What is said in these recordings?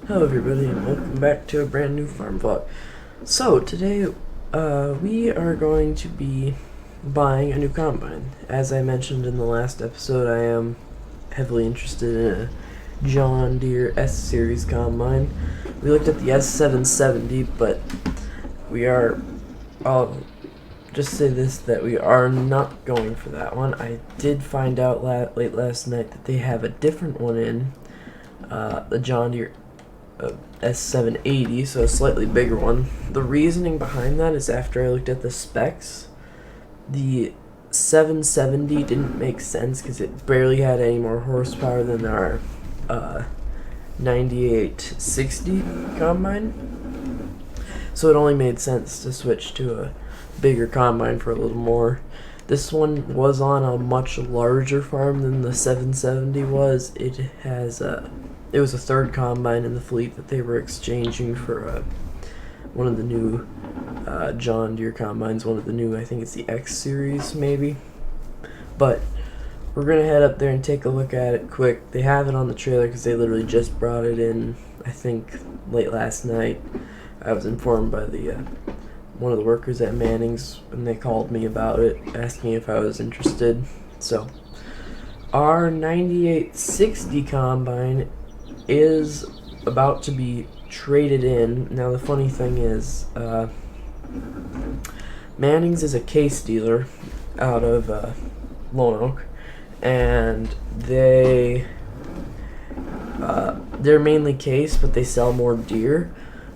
Hello everybody and welcome back to a brand new farm vlog. So today we are going to be buying a new combine. As I mentioned in the last episode, I am heavily interested in a John Deere S series combine. We looked at the S770, but I'll just say this, that we are not going for that one. I did find out late last night that they have a different one in the John Deere S780, so a slightly bigger one. The reasoning behind that is after I looked at the specs, the 770 didn't make sense because it barely had any more horsepower than our 9860 combine. So it only made sense to switch to a bigger combine for a little more. This one was on a much larger farm than the 770 was. It was a third combine in the fleet that they were exchanging for one of the new John Deere combines, one of the new, I think it's the X series maybe. But we're going to head up there and take a look at it quick. They have it on the trailer because they literally just brought it in, I think, late last night. I was informed by one of the workers at Manning's when they called me about it, asking if I was interested. So our 9860 combine is about to be traded in. Now the funny thing is, Manning's is a case dealer out of Lone Oak, and they're mainly case, but they sell more Deere,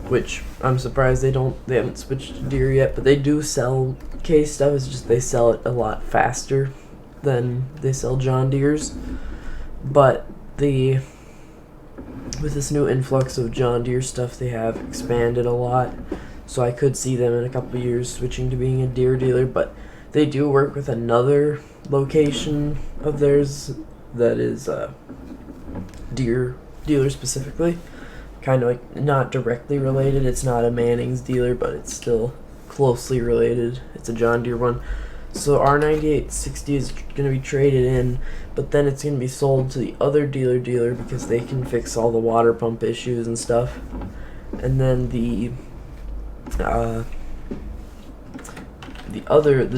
which I'm surprised they haven't switched to Deere yet, but they do sell case stuff. It's just they sell it a lot faster than they sell John Deere's. But with this new influx of John Deere stuff, they have expanded a lot, so I could see them in a couple of years switching to being a Deere dealer. But they do work with another location of theirs that is Deere dealer specifically, kind of like not directly related. It's not a Manning's dealer, but it's still closely related. It's a John Deere one. So our 9860 is going to be traded in, but then it's going to be sold to the other dealer because they can fix all the water pump issues and stuff. And then the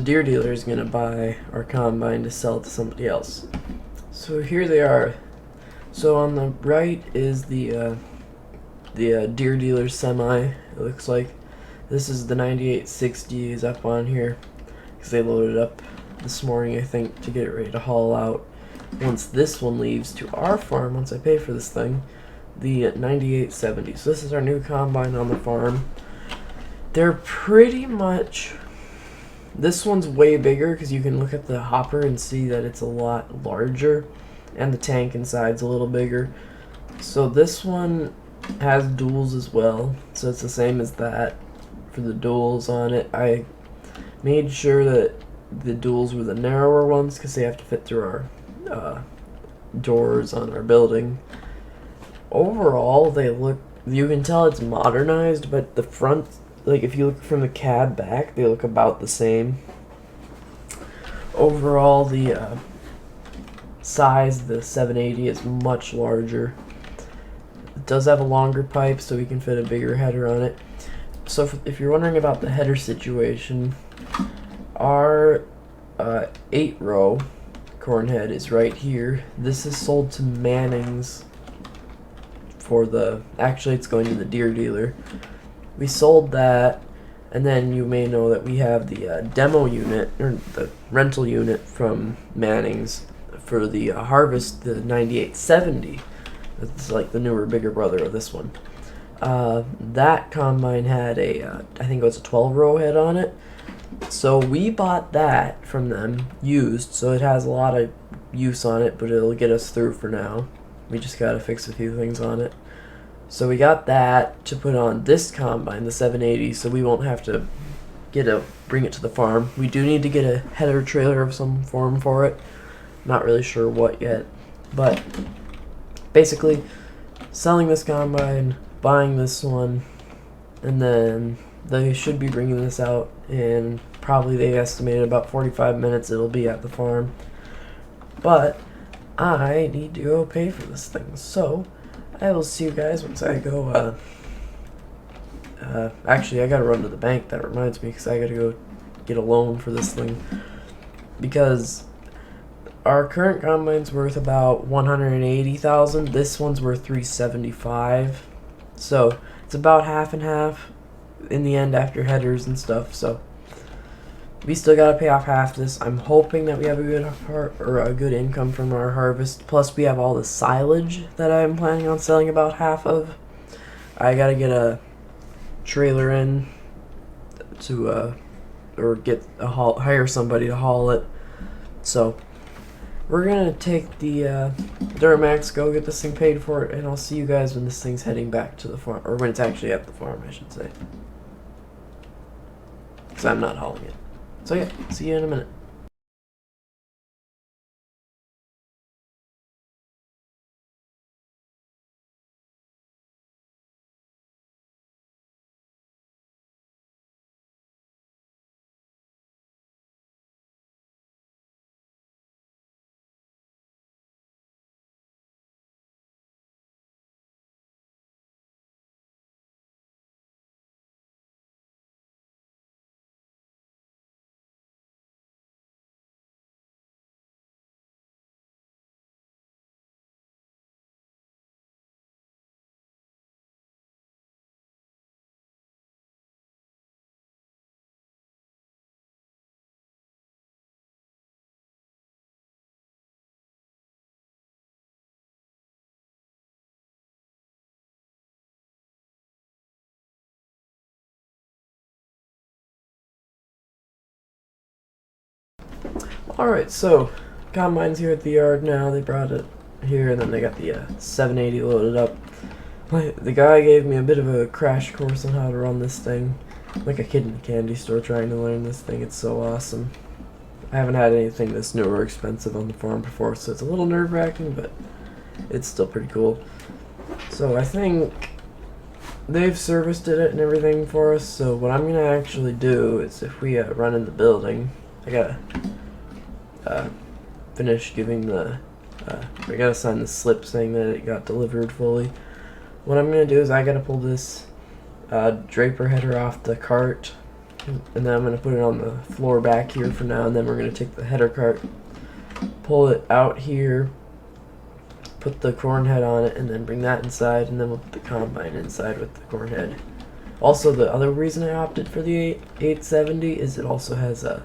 Deere dealer is going to buy our combine to sell to somebody else. So here they are. So on the right is the Deere dealer semi, it looks like. This is the 9860 is up on here, because they loaded up this morning, I think, to get it ready to haul out. Once this one leaves to our farm, once I pay for this thing, the 9870. So this is our new combine on the farm. They're pretty much... This one's way bigger because you can look at the hopper and see that it's a lot larger, and the tank inside's a little bigger. So this one has duals as well, so it's the same as that for the duals on it. I made sure that the duals were the narrower ones because they have to fit through our doors on our building. Overall, they look, you can tell it's modernized, but the front, like if you look from the cab back, they look about the same. Overall, the size, the 780 is much larger. It does have a longer pipe, so we can fit a bigger header on it. So if you're wondering about the header situation, our 8-row corn head is right here. This is sold to Manning's for actually it's going to the Deere dealer. We sold that, and then you may know that we have the demo unit, or the rental unit from Manning's for the Harvest, the 9870. It's like the newer, bigger brother of this one. That combine had I think it was a 12-row head on it. So we bought that from them, used, so it has a lot of use on it, but it'll get us through for now. We just gotta fix a few things on it. So we got that to put on this combine, the 780, so we won't have to bring it to the farm. We do need to get a header trailer of some form for it. Not really sure what yet, but basically selling this combine, buying this one, and then they should be bringing this out in probably, they estimated, about 45 minutes it'll be at the farm. But I need to go pay for this thing, so I will see you guys once I go. Actually, I gotta run to the bank. That reminds me, because I gotta go get a loan for this thing. Because our current combine's worth about 180,000. This one's worth 375. So it's about half and half in the end after headers and stuff. So we still gotta pay off half this. I'm hoping that we have a good income from our harvest. Plus, we have all the silage that I'm planning on selling about half of. I gotta get a trailer in to or hire somebody to haul it. So we're gonna take the Duramax, go get this thing paid for, and I'll see you guys when this thing's heading back to the farm, or when it's actually at the farm, I should say, because I'm not hauling it. So yeah, see you in a minute. Alright, so combine's here at the yard now. They brought it here, and then they got the 780 loaded up. The guy gave me a bit of a crash course on how to run this thing. Like a kid in a candy store trying to learn this thing. It's so awesome. I haven't had anything this new or expensive on the farm before, so it's a little nerve-wracking, but it's still pretty cool. So I think they've serviced it and everything for us, so what I'm going to actually do is, if we run in the building, I gotta finish giving the I gotta sign the slip saying that it got delivered fully. What I'm gonna do is I gotta pull this draper header off the cart, and then I'm gonna put it on the floor back here for now, and then we're gonna take the header cart, pull it out here, put the corn head on it, and then bring that inside, and then we'll put the combine inside with the corn head. Also, the other reason I opted for the 870 is it also has a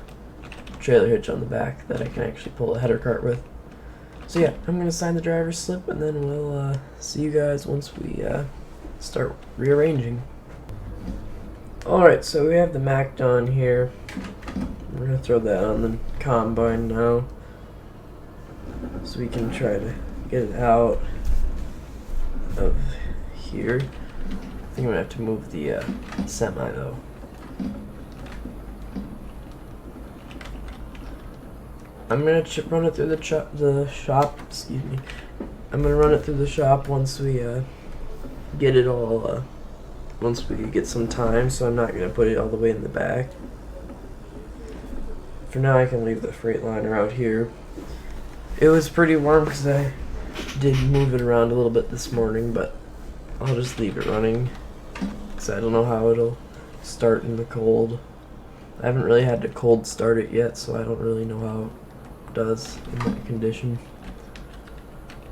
trailer hitch on the back that I can actually pull a header cart with. So yeah, I'm gonna sign the driver's slip, and then we'll see you guys once we start rearranging. Alright, so we have the Mac done here. We're gonna throw that on the combine now, so we can try to get it out of here. I think I'm gonna have to move the semi though. I'm gonna run it through the shop. Excuse me. I'm gonna run it through the shop once we get it all. Once we get some time. So I'm not gonna put it all the way in the back. For now, I can leave the Freightliner out here. It was pretty warm because I did move it around a little bit this morning, but I'll just leave it running because I don't know how it'll start in the cold. I haven't really had to cold start it yet, so I don't really know how does in that condition.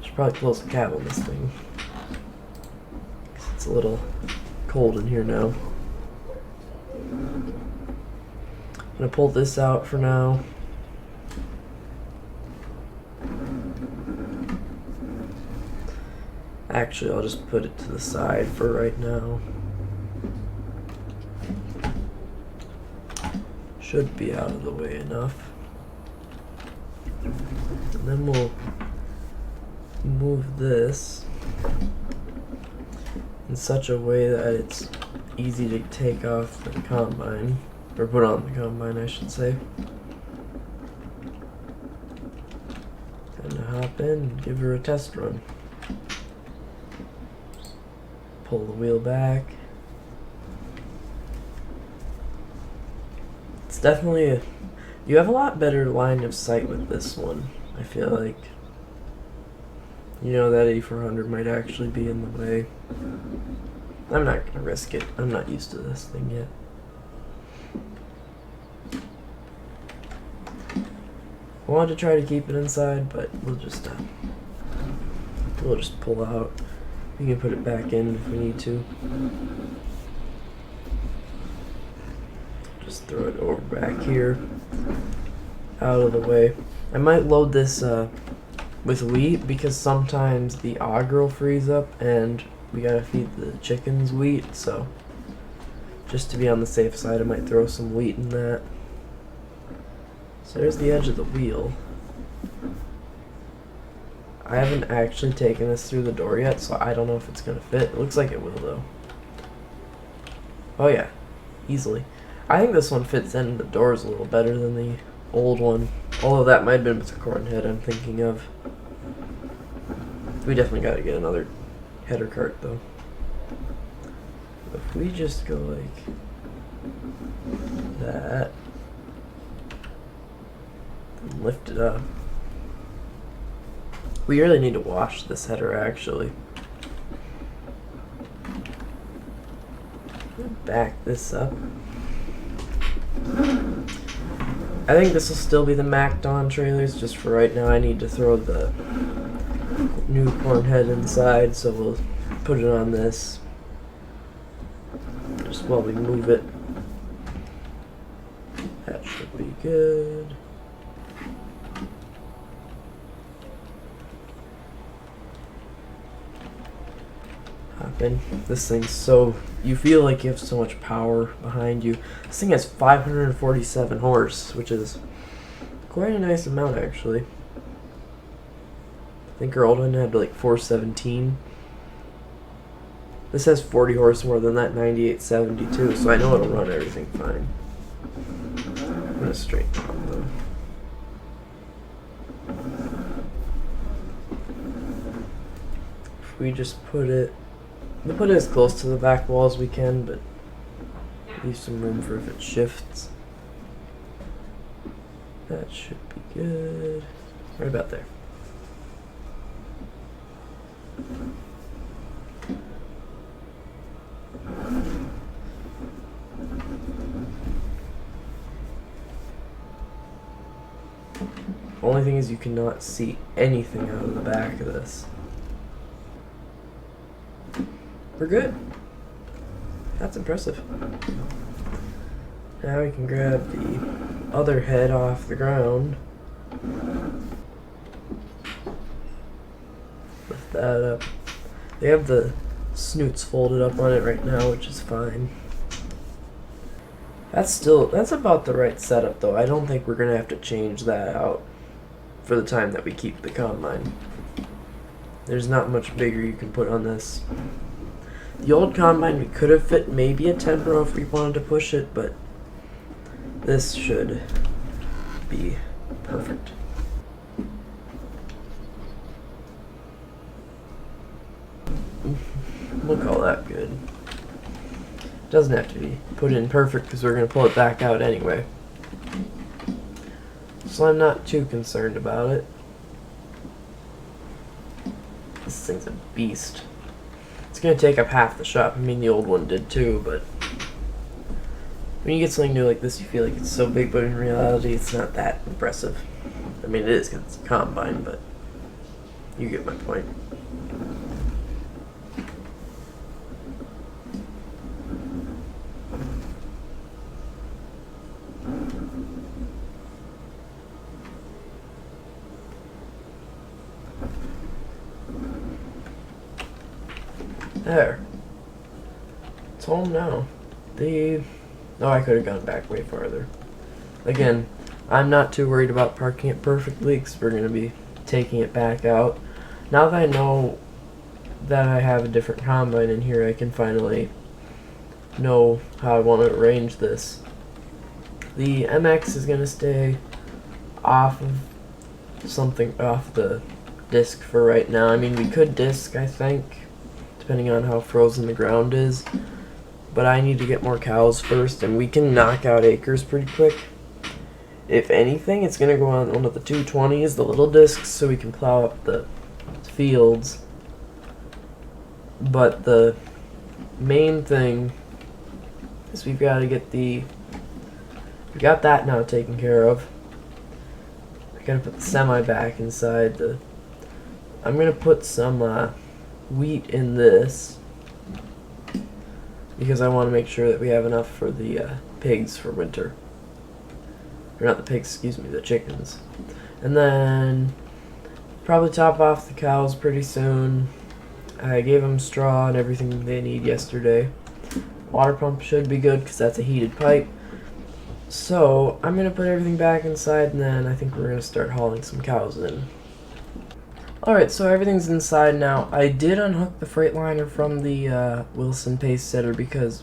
Should probably close the cab on this thing, 'cause it's a little cold in here now. I'm gonna pull this out for now. Actually, I'll just put it to the side for right now. Should be out of the way enough. And then we'll move this in such a way that it's easy to take off the combine, or put on the combine, I should say. Gonna hop in and give her a test run. Pull the wheel back. It's definitely you have a lot better line of sight with this one, I feel like. You know, that 8400 might actually be in the way. I'm not going to risk it. I'm not used to this thing yet. I wanted to try to keep it inside, but we'll just pull out. We can put it back in if we need to. Just throw it over back here, out of the way. I might load this with wheat because sometimes the auger will freeze up and we gotta feed the chickens wheat, so just to be on the safe side I might throw some wheat in that. So there's the edge of the wheel. I haven't actually taken this through the door yet, so I don't know if it's gonna fit. It looks like it will though. Oh yeah, easily. I think this one fits in the doors a little better than the old one. Although that might have been with the corn head I'm thinking of. We definitely gotta get another header cart though. If we just go like that and lift it up. We really need to wash this header actually. Back this up. I think this will still be the Macdon trailers, just for right now. I need to throw the new corn head inside, so we'll put it on this just while we move it. That should be good. Hop in. This thing's so, you feel like you have so much power behind you. This thing has 547 horse, which is quite a nice amount actually. I think our old one had like 417. This has 40 horse more than that 9872, so I know it'll run everything fine. I'm gonna straighten it out though. If we just put it, we'll put it as close to the back wall as we can, but leave some room for if it shifts. That should be good. Right about there. Only thing is you cannot see anything out of the back of this. We're good. That's impressive. Now we can grab the other head off the ground. Lift that up. They have the snoots folded up on it right now, which is fine. That's about the right setup though. I don't think we're gonna have to change that out for the time that we keep the combine. There's not much bigger you can put on this. The old combine we could have fit maybe a 10 row if we wanted to push it, but this should be perfect. We'll call that good. Doesn't have to be put in perfect because we're going to pull it back out anyway. So I'm not too concerned about it. This thing's a beast. It's going to take up half the shop. I mean, the old one did too, but when you get something new like this, you feel like it's so big, but in reality, it's not that impressive. I mean, it is because it's a combine, but you get my point. There. It's home now. Oh, I could have gone back way farther. Again, I'm not too worried about parking it perfectly because we're going to be taking it back out. Now that I know that I have a different combine in here, I can finally know how I want to arrange this. The MX is going to stay off of off the disc for right now. I mean, we could disc, I think, depending on how frozen the ground is. But I need to get more cows first, and we can knock out acres pretty quick. If anything, it's going to go on one of the 220s, the little discs, so we can plow up the fields. But the main thing is we've got to get we got that now taken care of. I gotta put the semi back inside I'm gonna put some wheat in this because I want to make sure that we have enough for the pigs for winter. Or not the pigs, excuse me, the chickens. And then probably top off the cows pretty soon. I gave them straw and everything they need yesterday. Water pump should be good because that's a heated pipe. So I'm going to put everything back inside, and then I think we're going to start hauling some cows in. Alright, so everything's inside now. I did unhook the Freightliner from the Wilson paste setter because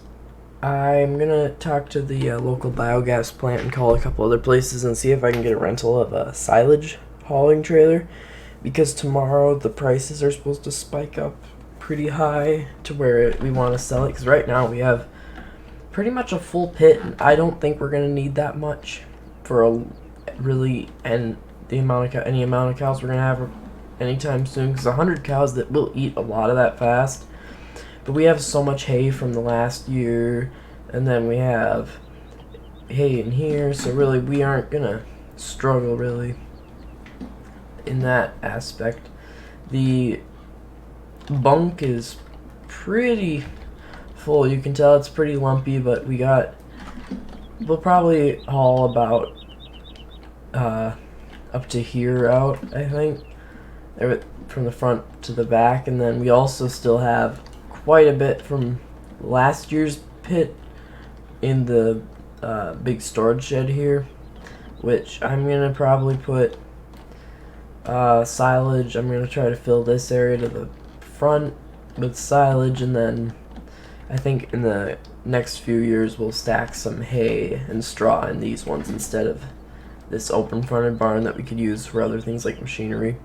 I'm going to talk to the local biogas plant and call a couple other places and see if I can get a rental of a silage hauling trailer, because tomorrow the prices are supposed to spike up pretty high to where we want to sell it, because right now we have pretty much a full pit and I don't think we're going to need that much for any amount of cows we're going to have anytime soon, because 100 cows that will eat a lot of that fast. But we have so much hay from the last year, and then we have hay in here, so really we aren't gonna struggle really in that aspect. The bunk is pretty full. You can tell it's pretty lumpy, but we'll probably haul about up to here out, I think, from the front to the back, and then we also still have quite a bit from last year's pit in the big storage shed here, which I'm gonna probably put silage. I'm gonna try to fill this area to the front with silage, and then I think in the next few years we'll stack some hay and straw in these ones instead of this open fronted barn that we could use for other things like machinery.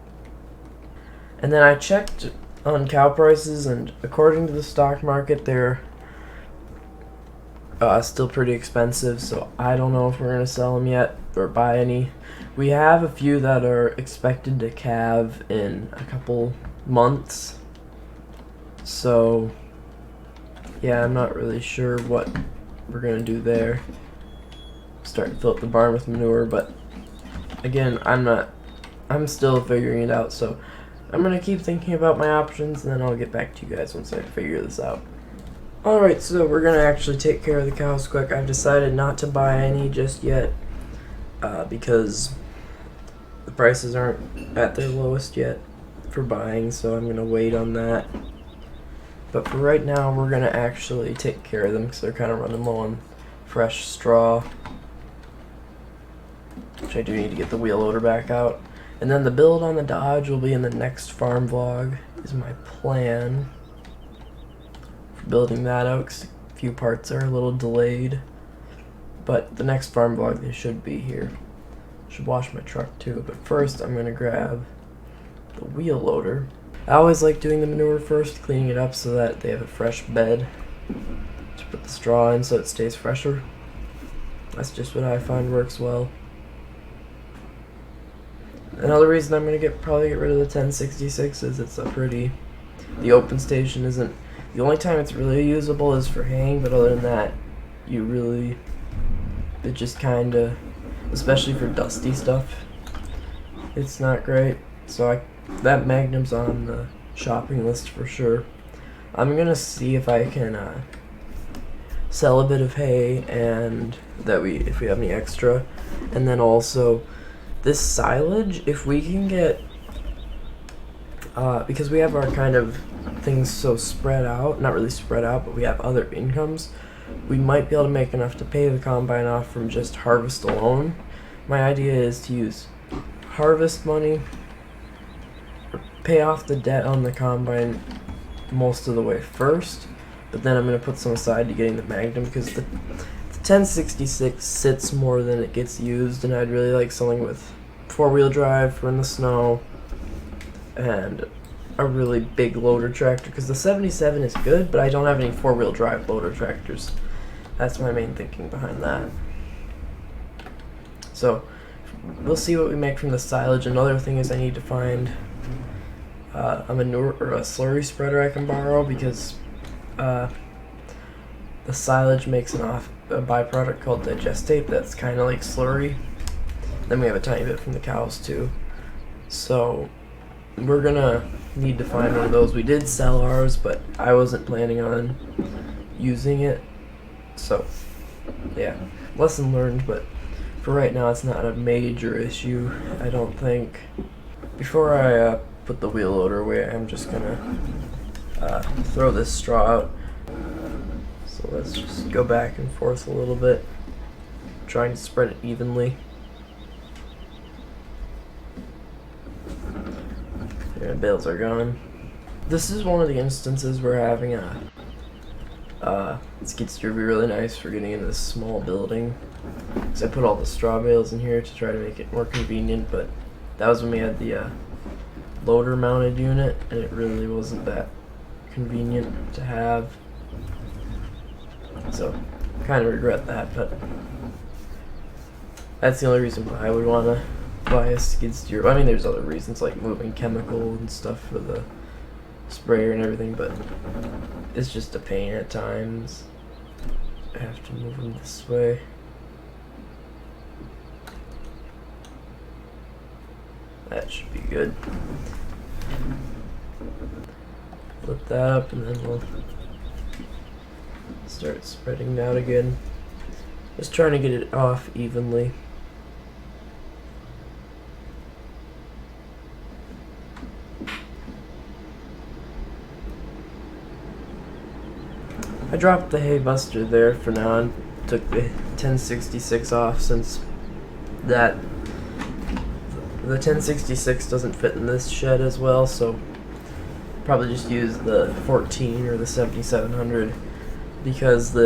And then I checked on cow prices, and according to the stock market, they're still pretty expensive, so I don't know if we're going to sell them yet or buy any. We have a few that are expected to calve in a couple months, so yeah, I'm not really sure what we're going to do there. Start to fill up the barn with manure, but again, I'm still figuring it out, so I'm going to keep thinking about my options, and then I'll get back to you guys once I figure this out. Alright, so we're going to actually take care of the cows quick. I've decided not to buy any just yet because the prices aren't at their lowest yet for buying, so I'm going to wait on that. But for right now, we're going to actually take care of them because they're kind of running low on fresh straw, which I do need to get the wheel loader back out. And then the build on the Dodge will be in the next farm vlog, is my plan for building that out, because a few parts are a little delayed. But the next farm vlog, they should be here. Should wash my truck too, but first I'm going to grab the wheel loader. I always like doing the manure first, cleaning it up so that they have a fresh bed to put the straw in so it stays fresher. That's just what I find works well. Another reason I'm going to probably get rid of the 1066 is the open station isn't, the only time it's really usable is for haying, but other than that, it just kind of, especially for dusty stuff, it's not great. So that Magnum's on the shopping list for sure. I'm going to see if I can sell a bit of hay, and if we have any extra, and then also this silage, if we can get, because we have our kind of things so spread out, not really spread out, but we have other incomes, we might be able to make enough to pay the combine off from just harvest alone. My idea is to use harvest money, pay off the debt on the combine most of the way first, but then I'm going to put some aside to getting the Magnum, because the 1066 sits more than it gets used, and I'd really like something with four-wheel drive for in the snow and a really big loader tractor, because the 77 is good, but I don't have any four-wheel drive loader tractors. That's my main thinking behind that. So we'll see what we make from the silage. Another thing is I need to find a manure or a slurry spreader I can borrow, because the silage makes a byproduct called digestate that's kind of like slurry. Then we have a tiny bit from the cows too. So we're gonna need to find one of those. We did sell ours, but I wasn't planning on using it. So yeah, lesson learned, but for right now it's not a major issue, I don't think. Before I put the wheel loader away, I'm just gonna throw this straw out. So let's just go back and forth a little bit, trying to spread it evenly. Yeah, bales are gone. This is one of the instances where having a skid steer would be really nice for getting in this small building. So I put all the straw bales in here to try to make it more convenient, but that was when we had the loader mounted unit, and it really wasn't that convenient to have. So kind of regret that, but that's the only reason why I would want to buy a skid steer. I mean, there's other reasons like moving chemical and stuff for the sprayer and everything, but it's just a pain at times. I have to move them this way. That should be good. Flip that up and then we'll start spreading out again. Just trying to get it off evenly. I dropped the hay buster there for now and took the 1066 off, since the 1066 doesn't fit in this shed as well, so probably just use the 14 or the 7700, because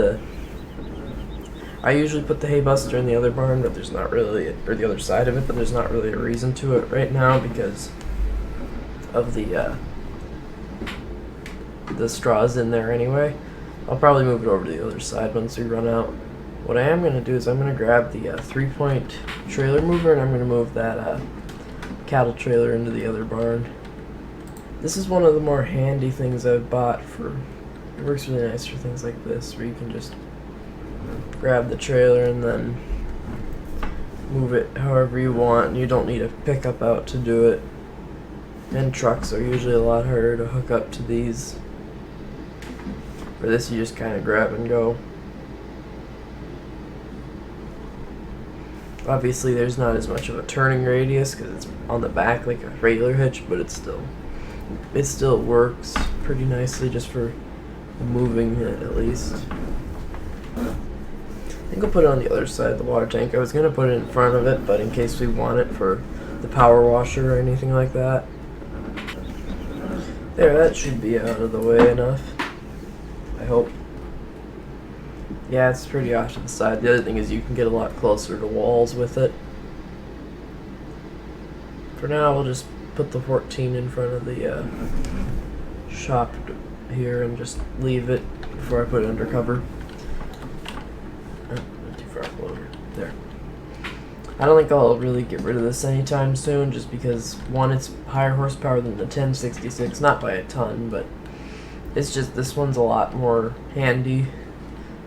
I usually put the hay buster in the other barn, but there's not really, or the other side of it, but there's not really a reason to it right now because of the straws in there anyway. I'll probably move it over to the other side once we run out. What I am going to do is I'm going to grab the 3-point trailer mover, and I'm going to move that cattle trailer into the other barn. This is one of the more handy things I've bought for. It works really nice for things like this, where you can just grab the trailer and then move it however you want, and you don't need a pickup out to do it. And trucks are usually a lot harder to hook up to these. For this, you just kind of grab and go. Obviously, there's not as much of a turning radius because it's on the back like a regular hitch, but it still works pretty nicely just for moving it at least. I think I'll put it on the other side of the water tank. I was going to put it in front of it, but in case we want it for the power washer or anything like that. There, that should be out of the way enough. I hope. Yeah, it's pretty off to the side. The other thing is you can get a lot closer to walls with it. For now, we'll just put the 14 in front of the shop here and just leave it before I put it under cover. Oh, not too far over. There. I don't think I'll really get rid of this anytime soon, just because, one, it's higher horsepower than the 1066, not by a ton, but it's just this one's a lot more handy.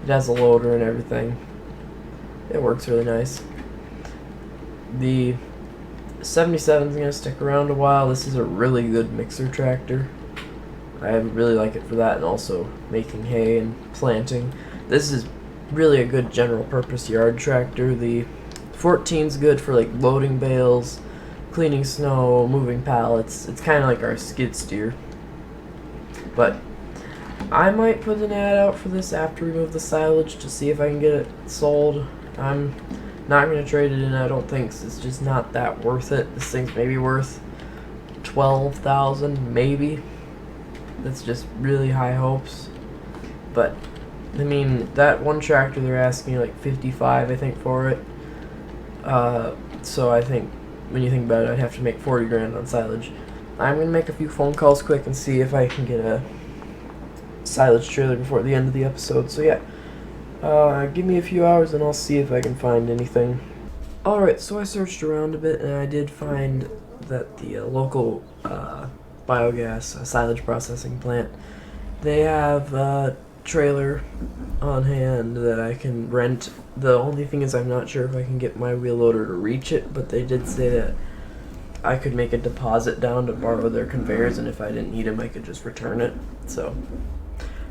It has a loader and everything. It works really nice. The 77 is going to stick around a while. This is a really good mixer tractor. I really like it for that, and also making hay and planting. This is really a good general purpose yard tractor. The 14's good for like loading bales, cleaning snow, moving pallets. It's kind of like our skid steer. But I might put an ad out for this after we move the silage to see if I can get it sold. I'm not going to trade it in, I don't think, 'cause it's just not that worth it. This thing's maybe worth $12,000, maybe. That's just really high hopes. But, I mean, that one tractor they're asking like $55,000, I think, for it. So I think, when you think about it, I'd have to make $40,000 on silage. I'm going to make a few phone calls quick and see if I can get a silage trailer before the end of the episode. So yeah, give me a few hours and I'll see if I can find anything. Alright, so I searched around a bit and I did find that the local biogas, a silage processing plant. They have a trailer on hand that I can rent. The only thing is I'm not sure if I can get my wheel loader to reach it, but they did say that I could make a deposit down to borrow their conveyors, and if I didn't need them I could just return it. So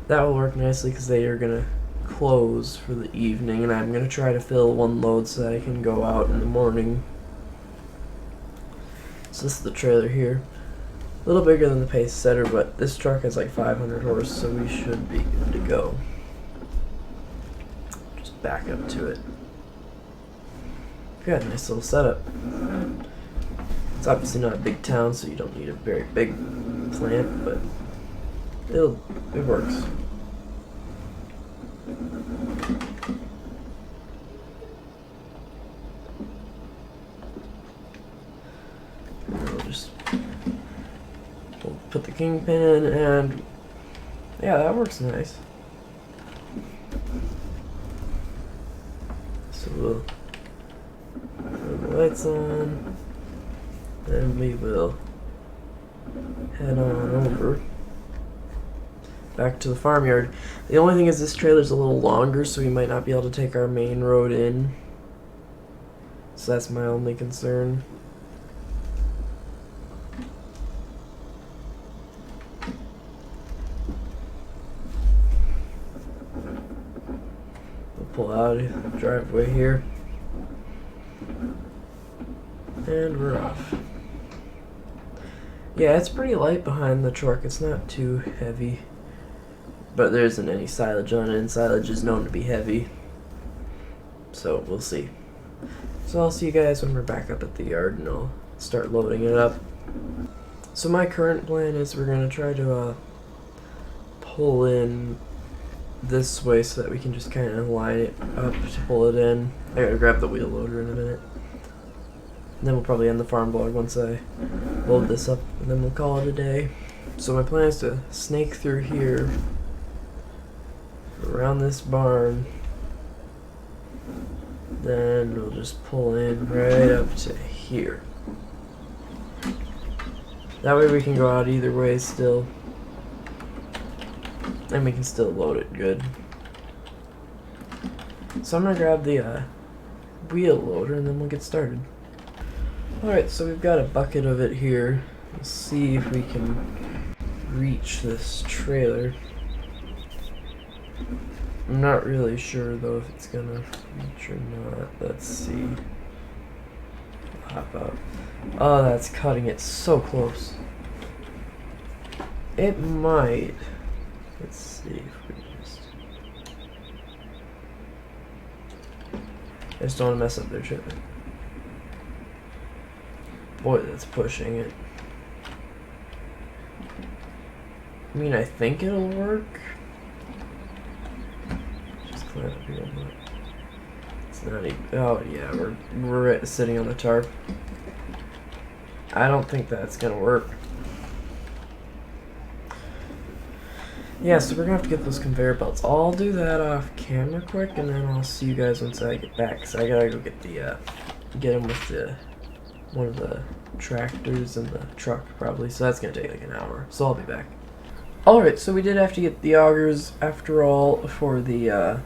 that will work nicely because they are going to close for the evening, and I'm going to try to fill one load so that I can go out in the morning. So this is the trailer here. A little bigger than the Pace Setter, but this truck has like 500 horse, so we should be good to go. Just back up to it. Got a nice little setup. It's obviously not a big town, so you don't need a very big plant, but it works. We'll put the kingpin in, and yeah, that works nice. So we'll turn the lights on, then we will head on over back to the farmyard. The only thing is this trailer's a little longer, so we might not be able to take our main road in. So that's my only concern. Pull out of the driveway here, and we're off. Yeah, it's pretty light behind the truck. It's not too heavy, but there isn't any silage on it, and silage is known to be heavy, so we'll see. So I'll see you guys when we're back up at the yard, and I'll start loading it up. So my current plan is we're going to try to pull in this way so that we can just kind of line it up to pull it in. I gotta grab the wheel loader in a minute. And then we'll probably end the farm vlog once I load this up, and then we'll call it a day. So my plan is to snake through here, around this barn, then we'll just pull in right up to here. That way we can go out either way still. And we can still load it good. So I'm gonna grab the wheel loader and then we'll get started. Alright, so we've got a bucket of it here. Let's see if we can reach this trailer. I'm not really sure though if it's gonna reach or not. Let's see. Hop out. Oh, that's cutting it so close. It might. Let's see if we I just don't want to mess up their shipping. Boy, that's pushing it. I mean, I think it'll work. Just climb up here. It's not even. Oh yeah, we're sitting on the tarp. I don't think that's gonna work. Yeah, so we're gonna have to get those conveyor belts. I'll do that off camera quick, and then I'll see you guys once I get back. Cause I gotta go get them with one of the tractors and the truck probably. So that's gonna take like an hour. So I'll be back. All right, so we did have to get the augers after all for the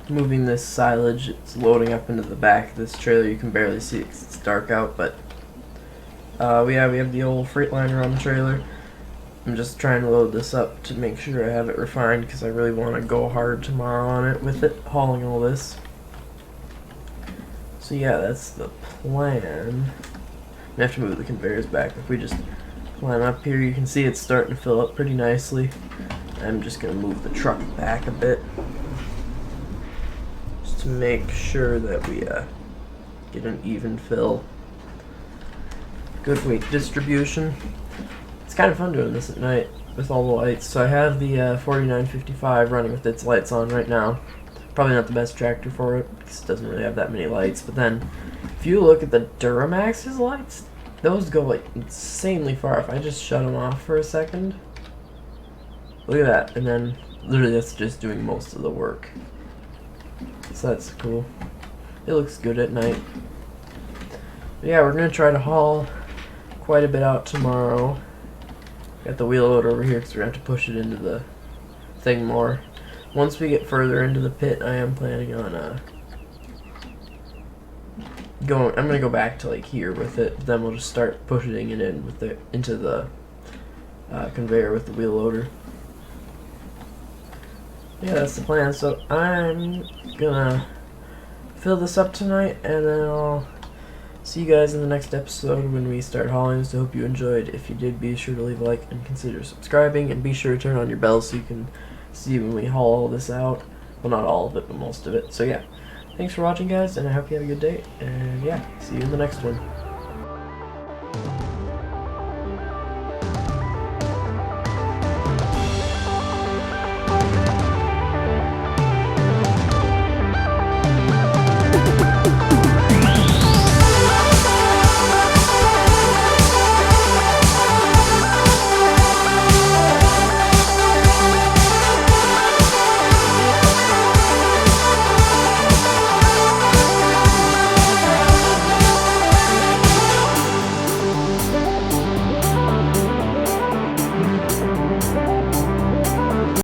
moving this silage. It's loading up into the back of this trailer. You can barely see it 'cause it's dark out, but we have the old Freightliner on the trailer. I'm just trying to load this up to make sure I have it refined because I really want to go hard tomorrow on it with it, hauling all this. So yeah, that's the plan. I have to move the conveyors back. If we just climb up here, you can see it's starting to fill up pretty nicely. I'm just going to move the truck back a bit just to make sure that we get an even fill. Good weight distribution. It's kind of fun doing this at night with all the lights. So I have the 4955 running with its lights on right now. Probably not the best tractor for it because it doesn't really have that many lights. But then if you look at the Duramax's lights, those go like insanely far. If I just shut them off for a second, look at that. And then literally that's just doing most of the work. So that's cool. It looks good at night. But yeah, we're going to try to haul quite a bit out tomorrow. Got the wheel loader over here because we're going to have to push it into the thing more. Once we get further into the pit, I am planning on I'm gonna go back to like here with it. Then we'll just start pushing it in with into the conveyor with the wheel loader. Yeah, that's the plan. So I'm gonna fill this up tonight, and then I'll see you guys in the next episode when we start hauling. So hope you enjoyed. If you did, be sure to leave a like and consider subscribing, and be sure to turn on your bell so you can see when we haul all this out. Well, not all of it, but most of it. So yeah, thanks for watching, guys, and I hope you have a good day. And yeah, see you in the next one.